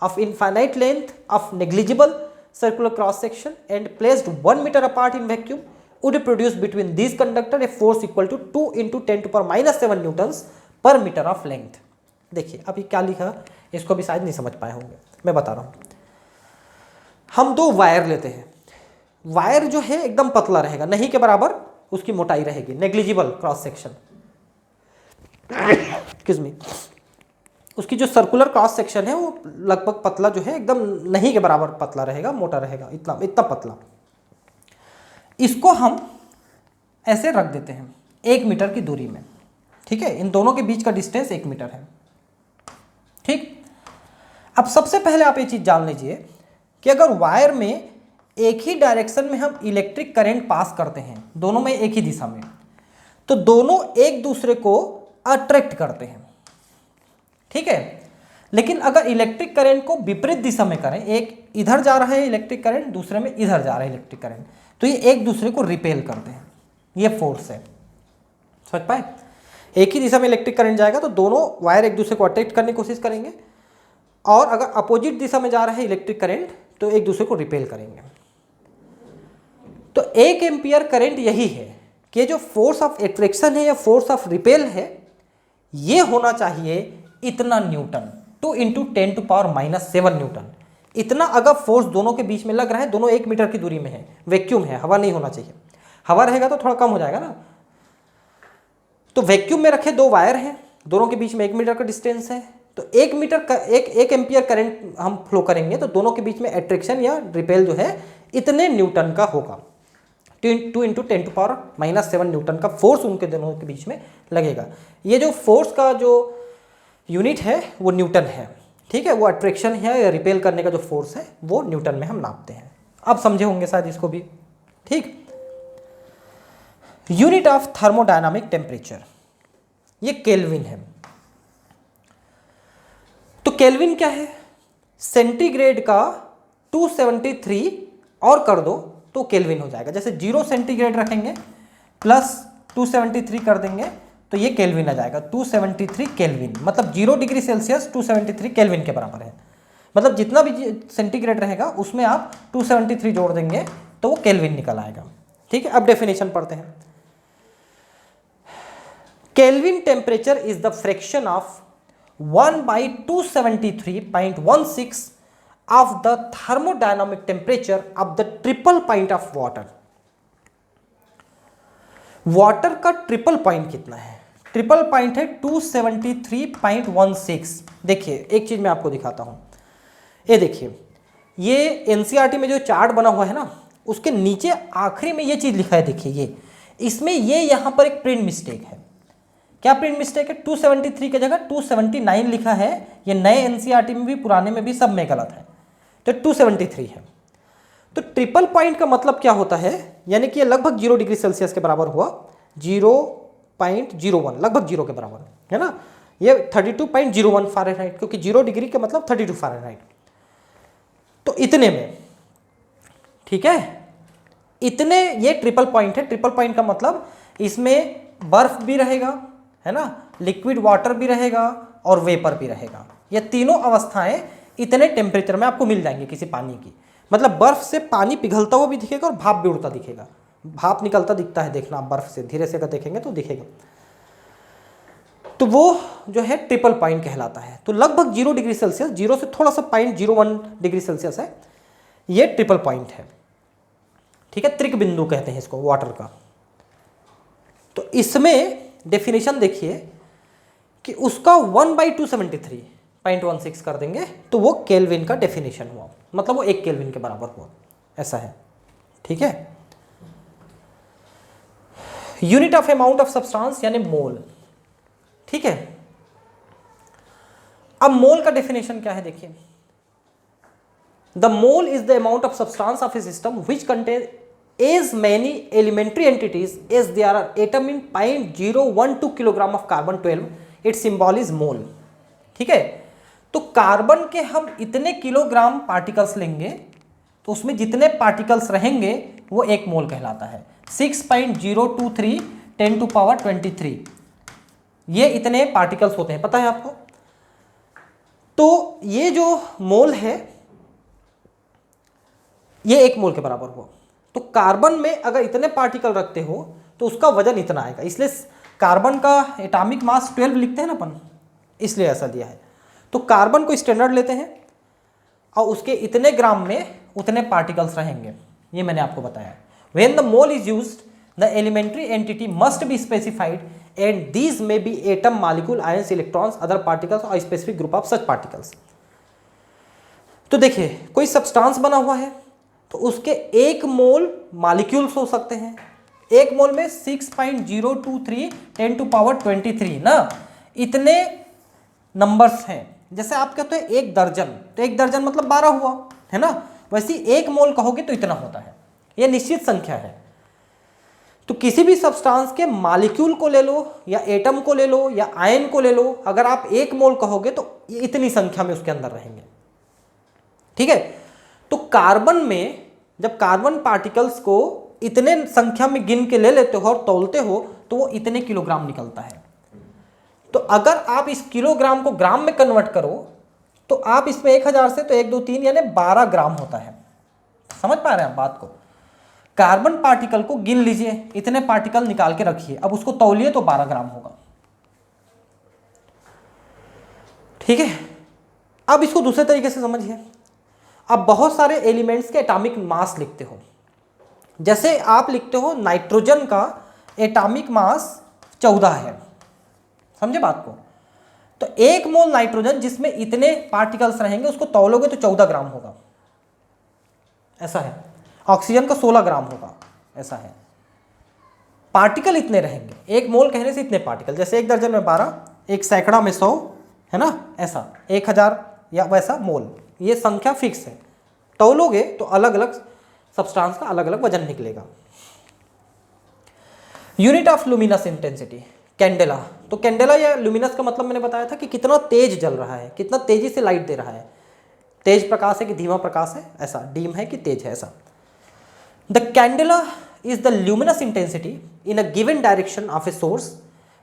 of infinite length of negligible circular cross section and placed 1 meter apart in vacuum would produce between these conductors a force equal to 2 × 10⁻⁷ newtons per meter of length। देखिए अभी क्या लिखा, इसको भी शायद नहीं समझ पाए होंगे, मैं बता रहा हूं। हम 2 वायर लेते हैं, वायर जो है एकदम पतला रहेगा, नहीं के बराबर उसकी मोटाई रहेगी, negligible cross section, excuse me, उसकी जो सर्कुलर क्रॉस सेक्शन है वो लगभग पतला जो है एकदम नहीं के बराबर पतला रहेगा, मोटा रहेगा, इतना पतला। इसको हम ऐसे रख देते हैं 1 मीटर की दूरी में, ठीक है। इन दोनों के बीच का डिस्टेंस 1 मीटर है, ठीक। अब सबसे पहले आप ये चीज जान लीजिए कि अगर वायर में एक ही डायरेक्शन में हम इलेक्ट्रिक करंट पास करते हैं, दोनों में एक ही दिशा में, तो दोनों एक दूसरे को अट्रैक्ट करते हैं, ठीक है। लेकिन अगर इलेक्ट्रिक करंट को विपरीत दिशा में करें, एक इधर जा रहा है इलेक्ट्रिक करंट, दूसरे में इधर जा रहा है इलेक्ट्रिक करंट, तो ये एक दूसरे को रिपेल करते हैं, ये फोर्स है, समझ पाए। एक ही दिशा में इलेक्ट्रिक करंट जाएगा तो दोनों वायर एक दूसरे को अट्रैक्ट करने की कोशिश करेंगे, और अगर अपोजिट दिशा में जा रहा है इलेक्ट्रिक करंट तो एक दूसरे को रिपेल करेंगे। तो 1 एम्पियर करंट यही है कि जो फोर्स ऑफ एट्रैक्शन है या फोर्स ऑफ रिपेल है, ये होना चाहिए इतना न्यूटन, 2 × 10⁻⁻7 न्यूटन। इतना अगर फोर्स दोनों के बीच में लग रहा है, दोनों 1 मीटर की दूरी में है, वैक्यूम है, हवा नहीं होना चाहिए, हवा रहेगा तो थोड़ा कम हो जाएगा ना। तो वैक्यूम में रखे 2 वायर हैं, दोनों के बीच में 1 मीटर का डिस्टेंस है, तो 1 एम्पियर करंट हम फ्लो करेंगे तो दोनों के बीच में एट्रैक्शन या रिपेल जो है इतने न्यूटन का होगा। 2 × 10⁻⁻7 न्यूटन का फोर्स उनके दोनों के बीच में लगेगा। ये जो फोर्स का जो यूनिट है वो न्यूटन है, ठीक है। वो अट्रैक्शन है या रिपेल करने का जो फोर्स है वो न्यूटन में हम नापते हैं। अब समझे होंगे शायद इसको भी, ठीक। यूनिट ऑफ थर्मोडायनामिक टेम्परेचर, ये केल्विन है। तो केल्विन क्या है? सेंटीग्रेड का 273 और कर दो तो केल्विन हो जाएगा। जैसे 0 सेंटीग्रेड रखेंगे प्लस 273 कर देंगे तो ये केल्विन आ जाएगा, 273 केल्विन। मतलब 0 डिग्री सेल्सियस 273 केल्विन के बराबर है। मतलब जितना भी सेंटीग्रेड रहेगा उसमें आप 273 जोड़ देंगे तो वो केल्विन निकल आएगा, ठीक है। अब डेफिनेशन पढ़ते हैं। Kelvin temperature is the fraction of 1/273.16 of the thermodynamic temperature of the triple point of water। Water का ट्रिपल पॉइंट कितना है? ट्रिपल पॉइंट है 273.16। देखिए एक चीज मैं आपको दिखाता हूं, ये देखिए, ये एनसीईआरटी में जो चार्ट बना हुआ है ना, उसके नीचे आखिरी में ये चीज लिखा है, देखिए ये, इसमें ये यहां पर एक प्रिंट मिस्टेक है। क्या प्रिंट मिस्टेक है? 273 की जगह 279 लिखा है। ये नए एनसीईआरटी में भी पुराने में भी सब में गलत है, तो 273 है। तो ट्रिपल पॉइंट का मतलब क्या होता है? यानी कि ये लगभग 0 डिग्री सेल्सियस के बराबर हुआ, 0.01, लगभग 0 के बराबर है ना। ये 32.01 फ़ारेनहाइट, क्योंकि 0 डिग्री का मतलब 32 फ़ारेनहाइट। तो इतने में, ठीक है, इतने ये ट्रिपल पॉइंट है। ट्रिपल पॉइंट का मतलब इसमें बर्फ भी रहेगा, है ना, लिक्विड वाटर भी रहेगा और वेपर भी रहेगा। ये तीनों अवस्थाएं इतने टेम्परेचर में आपको मिल जाएंगी किसी पानी की। मतलब बर्फ से पानी पिघलता हुआ भी दिखेगा और भाप भी उड़ता दिखेगा। भाप निकलता दिखता है, देखना आप बर्फ से धीरे से अगर देखेंगे तो दिखेगा। तो वो जो है ट्रिपल पॉइंट कहलाता है। तो लगभग 0 डिग्री सेल्सियस, 0 से थोड़ा सा 0.01 डिग्री सेल्सियस है, ये ट्रिपल पॉइंट है, ठीक है। त्रिक बिंदु कहते हैं इसको वाटर का। तो इसमें डेफिनेशन देखिए कि उसका 1/273.16 कर देंगे तो वो केल्विन का डेफिनेशन हुआ, मतलब वो 1 केल्विन के बराबर हुआ, ऐसा है, ठीक है। Unit of amount of substance यानी मोल, ठीक है। अब मोल का डेफिनेशन क्या है? देखिए, the mole is the amount of substance of A system which contain as many elementary entities as there are atom in 0.012 kilogram of carbon 12, its symbol is mole, ठीक है। तो कार्बन के हम इतने किलोग्राम पार्टिकल्स लेंगे तो उसमें जितने पार्टिकल्स रहेंगे वो 1 मोल कहलाता है। 6.023 10⁻23 ये इतने पार्टिकल्स होते हैं, पता है आपको। तो ये जो मोल है ये 1 मोल के बराबर हुआ। तो कार्बन में अगर इतने पार्टिकल रखते हो तो उसका वजन इतना आएगा। इसलिए कार्बन का एटॉमिक मास 12 लिखते हैं ना अपन, इसलिए ऐसा दिया है। तो कार्बन को स्टैंडर्ड लेते हैं और उसके इतने ग्राम में उतने पार्टिकल्स रहेंगे, ये मैंने आपको बताया। When the mole is used the elementary entity must be specified and these may be atom, molecule, ions, electrons, other particles और specific group of such particles. तो देखिए कोई सब्सटेंस बना हुआ है तो उसके 1 मोल मॉलिक्यूल्स हो सकते हैं। 1 मोल में 6.023 10⁻23 ना, इतने नंबर्स हैं। जैसे आप कहते हैं 1 दर्जन, तो 1 दर्जन मतलब 12 हुआ, है ना। वैसे 1 मोल कहोगे तो इतना होता है, यह निश्चित संख्या है। तो तो किसी भी सब्सटेंस के मॉलिक्यूल को ले लो या एटम को ले लो या आयन को ले लो, अगर आप 1 मोल कहोगे तो इतनी संख्या में उसके अंदर रहेंगे। ठीक है, तो कार्बन में जब कार्बन पार्टिकल्स को इतने संख्या में गिन के ले लेते हो और तौलते हो तो वो इतने किलोग्राम निकलता है। तो अगर आप इस किलोग्राम को ग्राम में कन्वर्ट करो तो आप इसमें 1000 से तो 1 2 3 यानी 12 ग्राम होता है। समझ पा रहे हैं आप बात को? कार्बन पार्टिकल को गिन लीजिए, इतने पार्टिकल निकाल के रखिए, अब उसको तौलिए तो 12 ग्राम होगा। ठीक है, अब इसको दूसरे तरीके से समझिए। अब बहुत सारे एलिमेंट्स के एटॉमिक मास लिखते हो, जैसे आप लिखते हो नाइट्रोजन का एटॉमिक मास 14 है। समझे बात को? तो 1 मोल नाइट्रोजन जिसमें इतने पार्टिकल्स रहेंगे उसको तौलोगे तो 14 ग्राम होगा, ऐसा है। ऑक्सीजन का 16 ग्राम होगा, ऐसा है। पार्टिकल इतने रहेंगे, 1 मोल कहने से इतने पार्टिकल, जैसे 1 दर्जन में 12, 1 सैकड़ा में 100, है ना, ऐसा 1000 या वैसा मोल, ये संख्या फिक्स है। तौलोगे तो अलग अलग सब्सटेंस का अलग अलग वजन निकलेगा। Unit of luminous intensity candela. तो कैंडेला या लुमिनस का मतलब मैंने बताया था कि कितना तेज जल रहा है, कितना तेजी से लाइट दे रहा है। तेज प्रकाश है कि धीमा प्रकाश है, ऐसा डीम है कि तेज है, ऐसा। The candela is the luminous intensity in a given direction of a source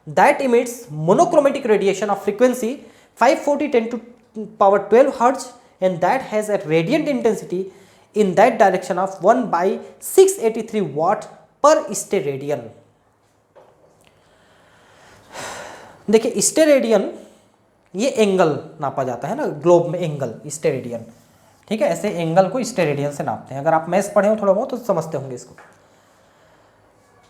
that emits monochromatic radiation of frequency 540 10 to power 12 hertz and that has a radiant intensity in that direction of 1/683 watt per steradian. देखिए steradian ये angle नापा जाता है ना, globe में angle steradian. ठीक है, ऐसे एंगल को स्टेरेडियन से नापते हैं। अगर आप मैथ्स पढ़े हो थोड़ा बहुत तो समझते होंगे इसको।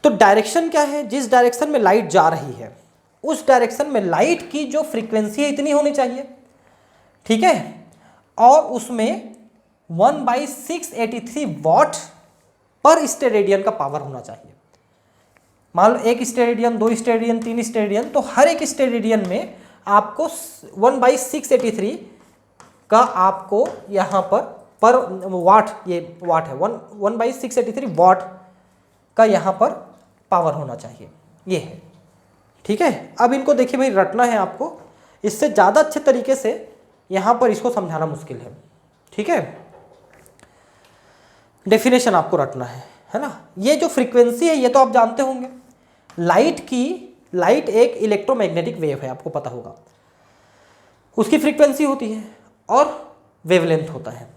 तो डायरेक्शन क्या है? जिस डायरेक्शन में लाइट जा रही है उस डायरेक्शन में लाइट की जो फ्रीक्वेंसी है इतनी होनी चाहिए। ठीक है, और उसमें 1/683 वॉट पर स्टेरेडियन का पावर होना चाहिए। मान लो 1 स्टेरेडियन, 2 स्टेरेडियन, 3 स्टेरेडियन, तो हर एक स्टेरेडियन में आपको 1/683 का आपको यहाँ पर वाट, ये वाट है, 1/683 वाट का यहाँ पर पावर होना चाहिए, ये है। ठीक है, अब इनको देखिए भाई, रटना है आपको, इससे ज़्यादा अच्छे तरीके से यहाँ पर इसको समझाना मुश्किल है। ठीक है, डेफिनेशन आपको रटना है ना। ये जो फ्रीक्वेंसी है ये तो आप जानते होंगे, लाइट एक इलेक्ट्रोमैग्नेटिक वेव है, आपको पता होगा। उसकी फ्रीक्वेंसी होती है और वेवलेंथ होता है।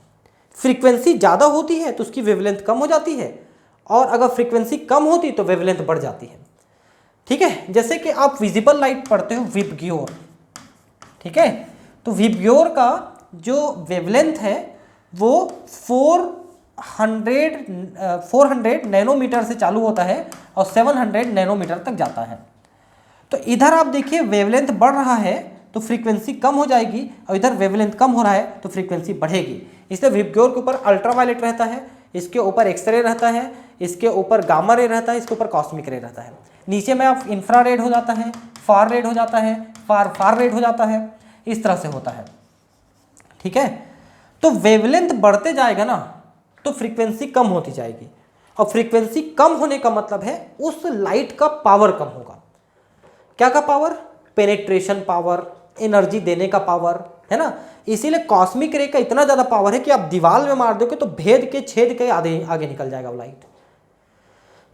फ्रीक्वेंसी ज़्यादा होती है तो उसकी वेवलेंथ कम हो जाती है, और अगर फ्रीक्वेंसी कम होती तो वेवलेंथ बढ़ जाती है। ठीक है, जैसे कि आप विजिबल लाइट पढ़ते हो विबग्योर। ठीक है, तो विबग्योर का जो वेवलेंथ है वो 400 नैनोमीटर से चालू होता है और 700 नैनोमीटर तक जाता है। तो इधर आप देखिए वेवलेंथ बढ़ रहा है तो फ्रीक्वेंसी कम हो जाएगी, और इधर वेवलेंथ कम हो रहा है तो फ्रीक्वेंसी बढ़ेगी। इसलिए विबग्योर के ऊपर अल्ट्रावायलेट रहता है, इसके ऊपर एक्सरे रहता है, इसके ऊपर गामा रे रहता है, इसके ऊपर कॉस्मिक रे रहता है। नीचे में आप इंफ्रारेड हो जाता है, फार रेड हो जाता है, फार रेड हो जाता है, इस तरह से होता है। ठीक है, तो वेवलेंथ बढ़ते जाएगा ना तो फ्रीक्वेंसी कम होती जाएगी, और फ्रीक्वेंसी कम होने का मतलब है उस लाइट का पावर कम होगा। क्या का पावर? पेनेट्रेशन पावर, एनर्जी देने का पावर, है ना। इसीलिए कॉस्मिक रे का इतना ज़्यादा पावर है कि आप दीवार में मार दोगे तो भेद के छेद के आगे निकल जाएगा वो लाइट।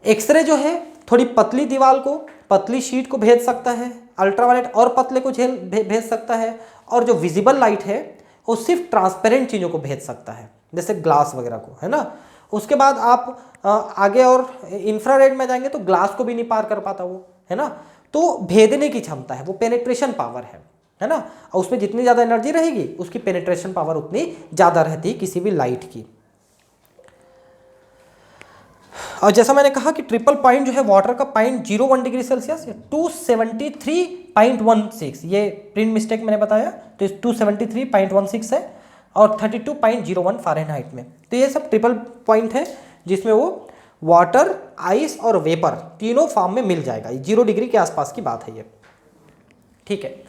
एक्सरे जो है थोड़ी पतली दीवार को, पतली शीट को भेज सकता है, अल्ट्रावायलेट और पतले को भेज सकता है, और जो विजिबल लाइट है वो सिर्फ ट्रांसपेरेंट चीज़ों को भेज सकता है, जैसे ग्लास वगैरह को, है ना। उसके बाद आप आगे और इंफ्रारेड में जाएंगे तो ग्लास को भी नहीं पार कर पाता वो, है ना। तो भेदने की क्षमता है, वो पेनेट्रेशन पावर है ना। और उसमें जितनी ज़्यादा एनर्जी रहेगी उसकी पेनेट्रेशन पावर उतनी ज़्यादा रहती है किसी भी लाइट की। और जैसा मैंने कहा कि ट्रिपल पॉइंट जो है वाटर का 0.01 डिग्री सेल्सियस, 273.16, ये प्रिंट मिस्टेक मैंने बताया, तो 273.16 है, और 32.01 फ़ारेनहाइट में। तो ये सब ट्रिपल पॉइंट है जिसमें वो वाटर, आइस और वेपर तीनों फॉर्म में मिल जाएगा। 0 डिग्री के आसपास की बात है ये। ठीक है,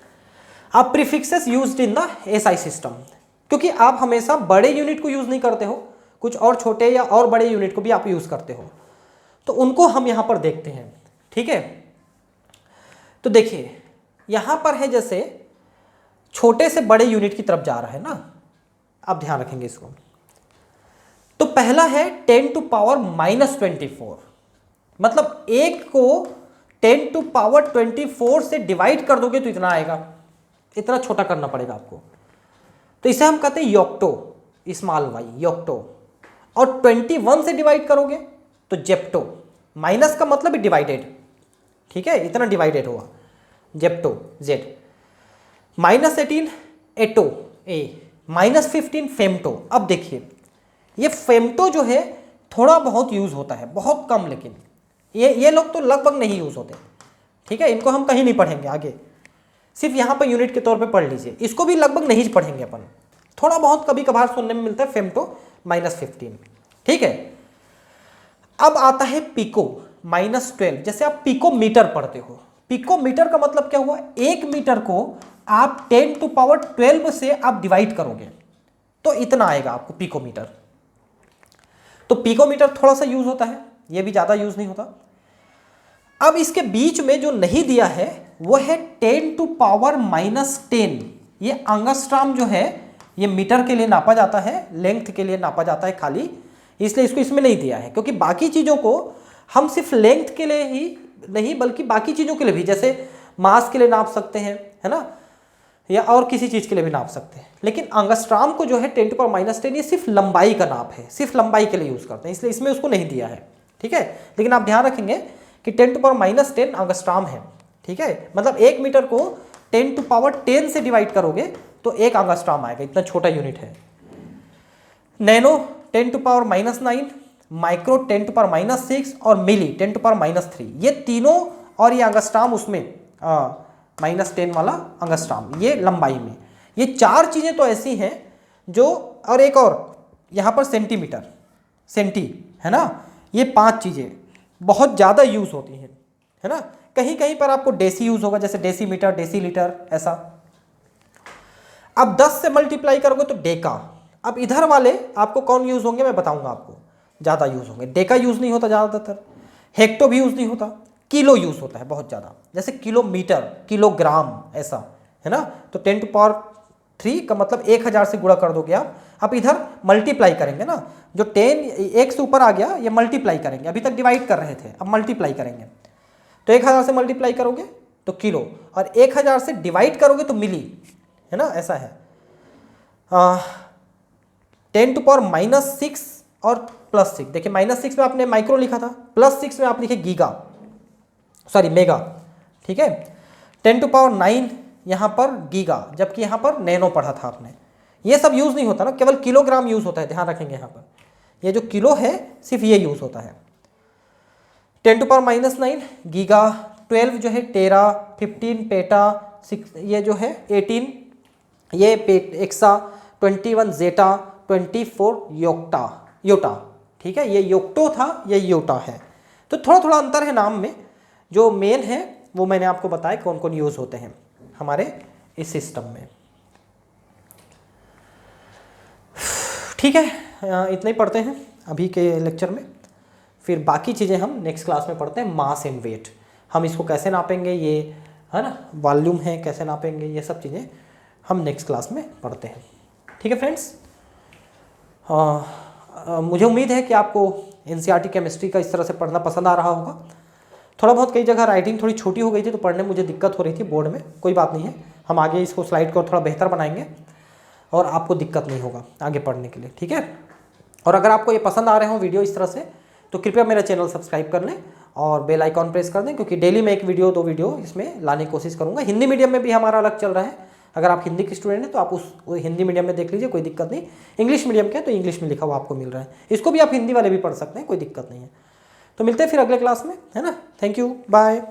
अब prefixes used in the SI system, क्योंकि आप हमेशा बड़े यूनिट को यूज़ नहीं करते हो, कुछ और छोटे या और बड़े यूनिट को भी आप यूज़ करते हो। तो उनको हम यहाँ पर देखते हैं। ठीक है, तो देखिए यहाँ पर है जैसे छोटे से बड़े यूनिट की तरफ जा रहा है ना, आप ध्यान रखेंगे इसको। तो पहला है 10 टू पावर -24, मतलब एक को 10 टू पावर 24 से डिवाइड कर दोगे तो इतना आएगा, इतना छोटा करना पड़ेगा आपको। तो इसे हम कहते हैं योक्टो, स्मॉल वाई योक्टो। और 21 से डिवाइड करोगे तो जेप्टो, माइनस का मतलब है डिवाइडेड, ठीक है, इतना डिवाइडेड हुआ जेप्टो जेड। -18 एटो ए, -15 फेमटो। अब देखिए ये फेमटो जो है थोड़ा बहुत यूज होता है, बहुत कम, लेकिन ये लोग तो लगभग नहीं यूज होते। ठीक है, इनको हम कहीं नहीं पढ़ेंगे आगे, सिर्फ यहाँ पर यूनिट के तौर पे पढ़ लीजिए। इसको भी लगभग नहीं पढ़ेंगे अपन, थोड़ा बहुत कभी कभार सुनने में मिलता है फेमटो -15। ठीक है, अब आता है पिको -12। जैसे आप पिकोमीटर पढ़ते हो, पिकोमीटर का मतलब क्या हुआ, 1 मीटर को आप 10 टू पावर 12 से आप डिवाइड करोगे तो इतना आएगा आपको पिकोमीटर। तो पिकोमीटर थोड़ा सा यूज होता है, ये भी ज्यादा यूज नहीं होता। अब इसके बीच में जो नहीं दिया है वो है 10 टू पावर -10। ये एंगस्ट्रॉम जो है ये मीटर के लिए नापा जाता है, लेंथ के लिए नापा जाता है खाली, इसलिए इसको इसमें नहीं दिया है। क्योंकि बाकी चीज़ों को हम सिर्फ लेंथ के लिए ही नहीं बल्कि बाकी चीज़ों के लिए भी, जैसे मास के लिए नाप सकते हैं, है ना, या और किसी चीज़ के लिए भी नाप सकते हैं। लेकिन एंगस्ट्रॉम को जो है 10 टू पावर -10 ये सिर्फ लंबाई का नाप है, सिर्फ लंबाई के लिए यूज़ करते हैं, इसलिए इसमें उसको नहीं दिया है। ठीक है, लेकिन आप ध्यान रखेंगे कि 10 टू पावर -10 एंगस्ट्रॉम है। ठीक है, मतलब 1 मीटर को 10 टू पावर 10 से डिवाइड करोगे तो 1 एंगस्ट्रॉम आएगा, इतना छोटा यूनिट है। Nano 10 to power -9, micro 10 to power -6 और मिली 10 टू पावर -3, ये तीनों, और ये एंगस्ट्रॉम उसमें -10 वाला एंगस्ट्रॉम, ये लंबाई में। ये 4 चीज़ें तो ऐसी हैं जो, और एक और यहाँ पर सेंटीमीटर, सेंटी, है ना, ये 5 चीज़ें बहुत ज़्यादा यूज़ होती हैं, है ना। कहीं कहीं पर आपको डेसी यूज़ होगा, जैसे डेसीमीटर, डेसीलीटर, ऐसा। अब 10 से मल्टीप्लाई करोगे तो डेका। अब इधर वाले आपको कौन यूज़ होंगे मैं बताऊंगा आपको, ज़्यादा यूज़ होंगे। डेका यूज़ नहीं होता ज़्यादातर, हेक्टो भी यूज़ नहीं होता, किलो यूज़ होता है बहुत ज़्यादा, जैसे किलोमीटर, किलोग्राम, ऐसा, है ना। तो 10 टू पावर 3 का मतलब 1000 से गुणा कर दोगे आप। अब इधर मल्टीप्लाई करेंगे ना, जो 10 1 से ऊपर आ गया ये मल्टीप्लाई करेंगे, अभी तक डिवाइड कर रहे थे, अब मल्टीप्लाई करेंगे। तो 1000 से मल्टीप्लाई करोगे तो किलो, और 1000 से डिवाइड करोगे तो मिली, है ना, ऐसा है। 10 टू पावर -6 और +6, देखिए -6 में आपने माइक्रो लिखा था, +6 में आप लिखे गीगा, सॉरी मेगा। ठीक है, 10 टू पावर 9 यहाँ पर गीगा, जबकि यहाँ पर नैनो पढ़ा था आपने। ये सब यूज़ नहीं होता ना, केवल किलोग्राम यूज़ होता है, ध्यान रखेंगे यहाँ पर। ये जो किलो है सिर्फ ये यूज़ होता है। 10 टू पावर -9 गीगा, 12 जो है टेरा, 15 पेटा, 6 ये जो है 18 ये एक्सा, 21 जेटा, 24 योटा। ठीक है, ये योक्टो था, ये योटा है। तो थोड़ा थोड़ा अंतर है नाम में, जो मेन है वो मैंने आपको बताया कौन कौन यूज़ होते हैं हमारे इस सिस्टम में। ठीक है, इतना ही पढ़ते हैं अभी के लेक्चर में, फिर बाकी चीज़ें हम नेक्स्ट क्लास में पढ़ते हैं। मास एंड वेट, हम इसको कैसे नापेंगे, ये है ना, वॉल्यूम है कैसे नापेंगे, ये सब चीज़ें हम नेक्स्ट क्लास में पढ़ते हैं। ठीक है फ्रेंड्स, मुझे उम्मीद है कि आपको एनसीईआरटी केमिस्ट्री का इस तरह से पढ़ना पसंद आ रहा होगा। थोड़ा बहुत कई जगह राइटिंग थोड़ी छोटी हो गई थी तो पढ़ने में मुझे दिक्कत हो रही थी बोर्ड में, कोई बात नहीं है, हम आगे इसको स्लाइड को थोड़ा बेहतर बनाएंगे और आपको दिक्कत नहीं होगा आगे पढ़ने के लिए। ठीक है, और अगर आपको ये पसंद आ रहे हो वीडियो इस तरह से तो कृपया मेरा चैनल सब्सक्राइब कर लें और बेल आइकॉन प्रेस कर दें, क्योंकि डेली मैं 1 वीडियो 2 वीडियो इसमें लाने की कोशिश करूँगा। हिंदी मीडियम में भी हमारा अलग चल रहा है, अगर आप हिंदी के स्टूडेंट हैं तो आप उस हिंदी मीडियम में देख लीजिए, कोई दिक्कत नहीं। इंग्लिश मीडियम के तो इंग्लिश में लिखा हुआ आपको मिल रहा है, इसको भी आप हिंदी वाले भी पढ़ सकते हैं, कोई दिक्कत नहीं है। तो मिलते हैं फिर अगले क्लास में, है ना। Thank you, bye.